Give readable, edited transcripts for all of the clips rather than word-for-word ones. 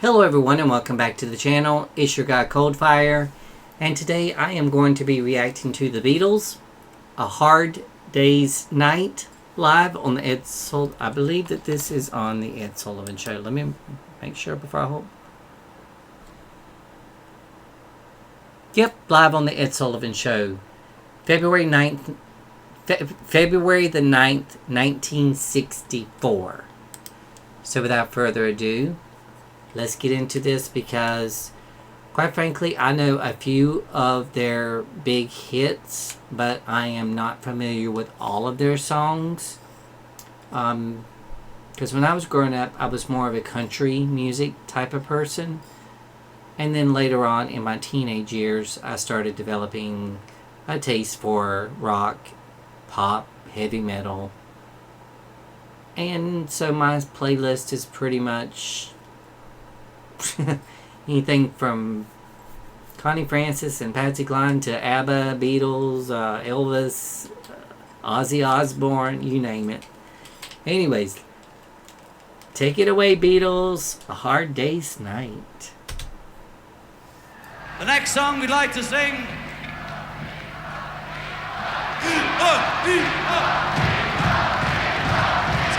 Hello everyone and welcome back to the channel. It's your guy Coldfire, and today I am going to be reacting to the Beatles, A Hard Day's Night, live on the Ed Sullivan. I believe that this is on the Ed Sullivan Show. Let me make sure before I hold. Yep, live on the Ed Sullivan Show. February the 9th, 1964. So without further ado, let's get into this because, quite frankly, I know a few of their big hits, but I am not familiar with all of their songs. Because when I was growing up, I was more of a country music type of person. And then later on in my teenage years, I started developing a taste for rock, pop, heavy metal. And so my playlist is pretty much anything from Connie Francis and Patsy Cline to ABBA, Beatles, Elvis, Ozzy Osbourne, you name it. Anyways, take it away, Beatles. A Hard Day's Night. The next song we'd like to sing. It's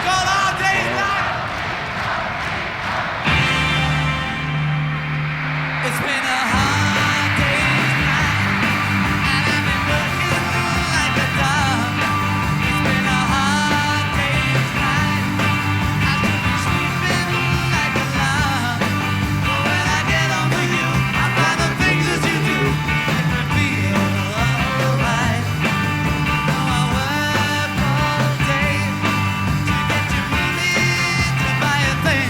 called Hard Day's Night. It's been a hard day's night, and I've been working like a dog. It's been a hard day's night, I should be sleeping like a log. But when I get home with you, I find the things that you do make me feel alright. Oh, I work all day to get you money to buy a thing,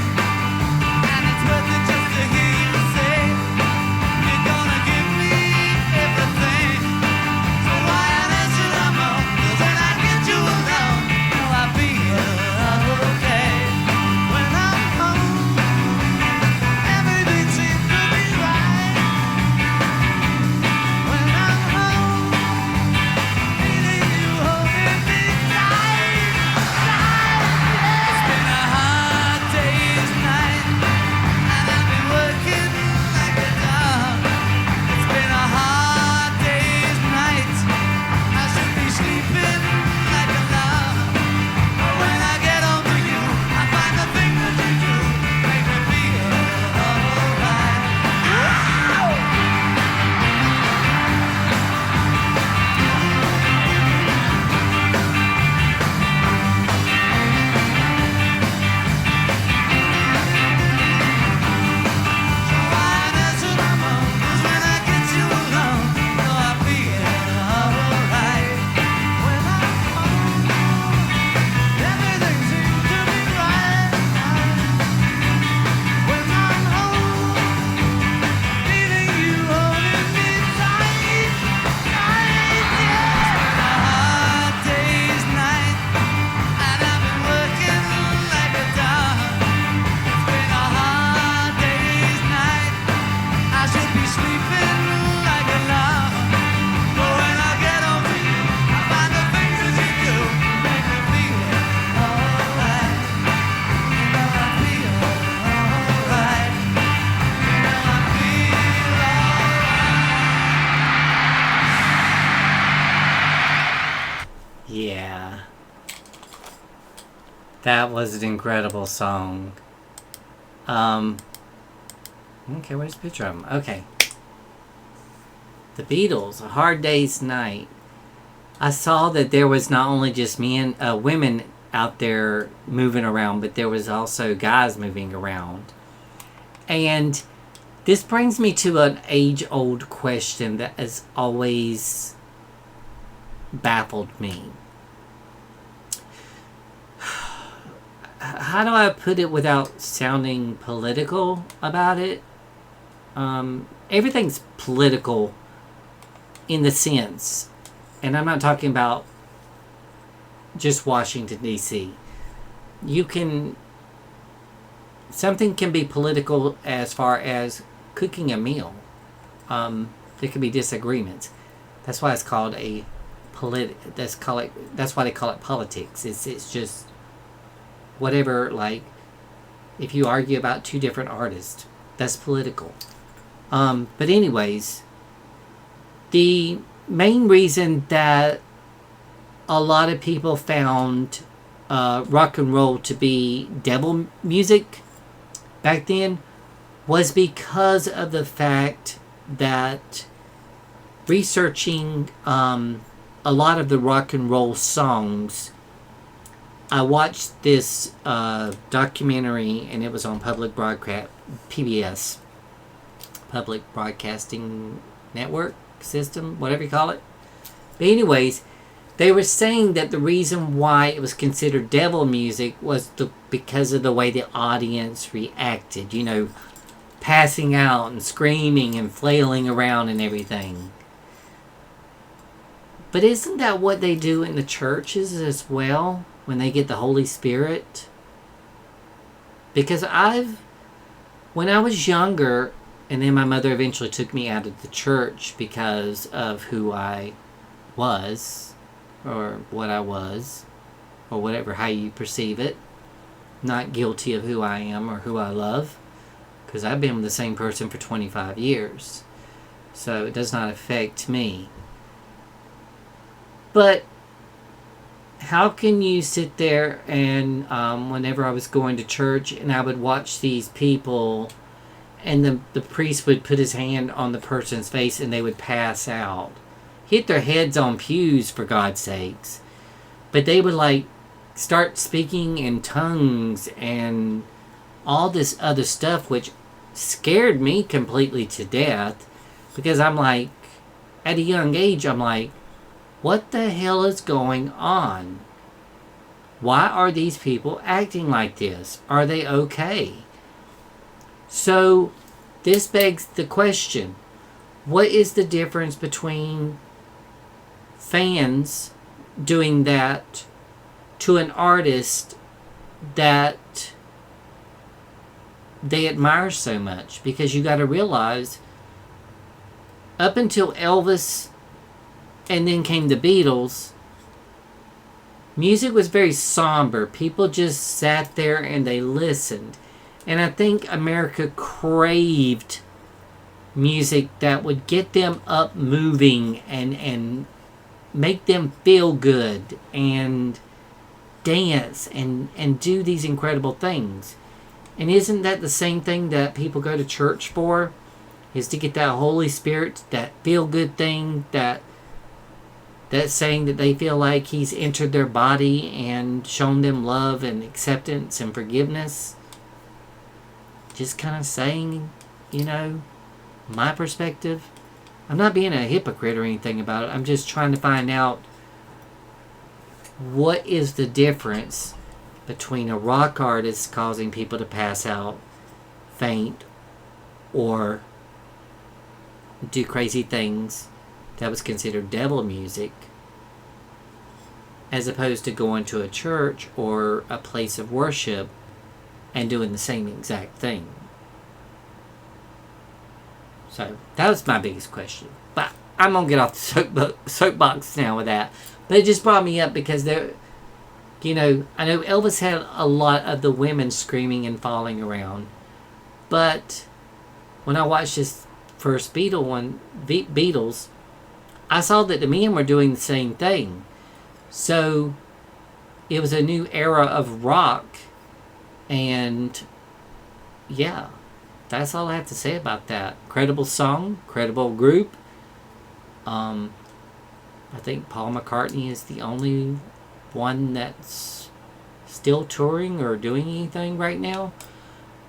and it's worth it just to hear you say you're gonna give me everything. So why on earth should I moan? 'Cause when I get you alone, oh, I feel okay. When I'm home, everything seems to be right. When I'm home, feeling you holding me tight, tight. It's been a hard day's night, and I've been working like a dog. It's been a hard day's night, I should be sleeping like a log. But when I get home to you, I find the things that you do make me feel alright. So why on earth should I moan? 'Cause when I get you alone, oh, I feel alright. When I'm home, everything seems to be right. When I'm home, feeling you holding me tight, tight, yeah. It's been a hard day's night, and I've been working like a dog. It's been a hard day's night, I should be sleeping like a log. But when I get home to you, I find the things that you do make me feel alright. You know I feel alright. You know I feel alright. Yeah. That was an incredible song. Okay, where's the picture of them? Okay. The Beatles, A Hard Day's Night. I saw that there was not only just women out there moving around, but there was also guys moving around. And this brings me to an age-old question that has always baffled me. How do I put it without sounding political about it? Everything's political in the sense, and I'm not talking about just Washington, D.C. Something can be political as far as cooking a meal. There can be disagreements. That's why it's called that's why they call it politics. It's just whatever, like if you argue about two different artists, That's political. But anyways, the main reason that a lot of people found rock and roll to be devil music back then was because of the fact that researching a lot of the rock and roll songs, I watched this documentary, and it was on public broadcast, PBS, Public Broadcasting Network System, whatever you call it. But anyways, they were saying that the reason why it was considered devil music was because of the way the audience reacted. You know, passing out and screaming and flailing around and everything. But isn't that what they do in the churches as well when they get the Holy Spirit? Because when I was younger, and then my mother eventually took me out of the church because of who I was, or what I was, or whatever, how you perceive it. Not guilty of who I am or who I love, because I've been the same person for 25 years. So it does not affect me. But how can you sit there and whenever I was going to church and I would watch these people, and the priest would put his hand on the person's face and they would pass out, hit their heads on pews, for God's sakes, but they would like start speaking in tongues and all this other stuff, which scared me completely to death, because I'm like, at a young age, I'm like, what the hell is going on? Why are these people acting like this? Are they okay? So this begs the question, what is the difference between fans doing that to an artist that they admire so much? Because you got to realize, up until Elvis and then came the Beatles, music was very somber. People just sat there and they listened. And I think America craved music that would get them up moving and make them feel good and dance and do these incredible things. And isn't that the same thing that people go to church for? Is to get that Holy Spirit, that feel good thing, that saying that they feel like He's entered their body and shown them love and acceptance and forgiveness. Just kind of saying, you know, my perspective. I'm not being a hypocrite or anything about it. I'm just trying to find out what is the difference between a rock artist causing people to pass out, faint, or do crazy things that was considered devil music, as opposed to going to a church or a place of worship and doing the same exact thing. So that was my biggest question. But I'm going to get off the soapbox now with that. But it just brought me up because there, you know, I know Elvis had a lot of the women screaming and falling around. But when I watched his first Beatles, I saw that the men were doing the same thing. So it was a new era of rock. And yeah, that's all I have to say about that. Credible song, credible group. I think Paul McCartney is the only one that's still touring or doing anything right now.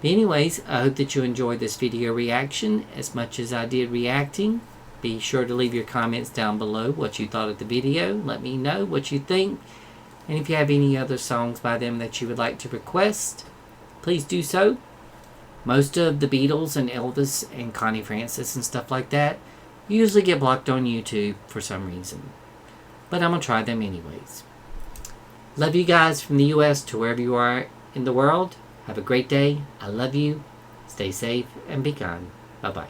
But anyways, I hope that you enjoyed this video reaction as much as I did reacting. Be sure to leave your comments down below what you thought of the video. Let me know what you think. And if you have any other songs by them that you would like to request, please do so. Most of the Beatles and Elvis and Connie Francis and stuff like that usually get blocked on YouTube for some reason. But I'm going to try them anyways. Love you guys from the US to wherever you are in the world. Have a great day. I love you. Stay safe and be kind. Bye-bye.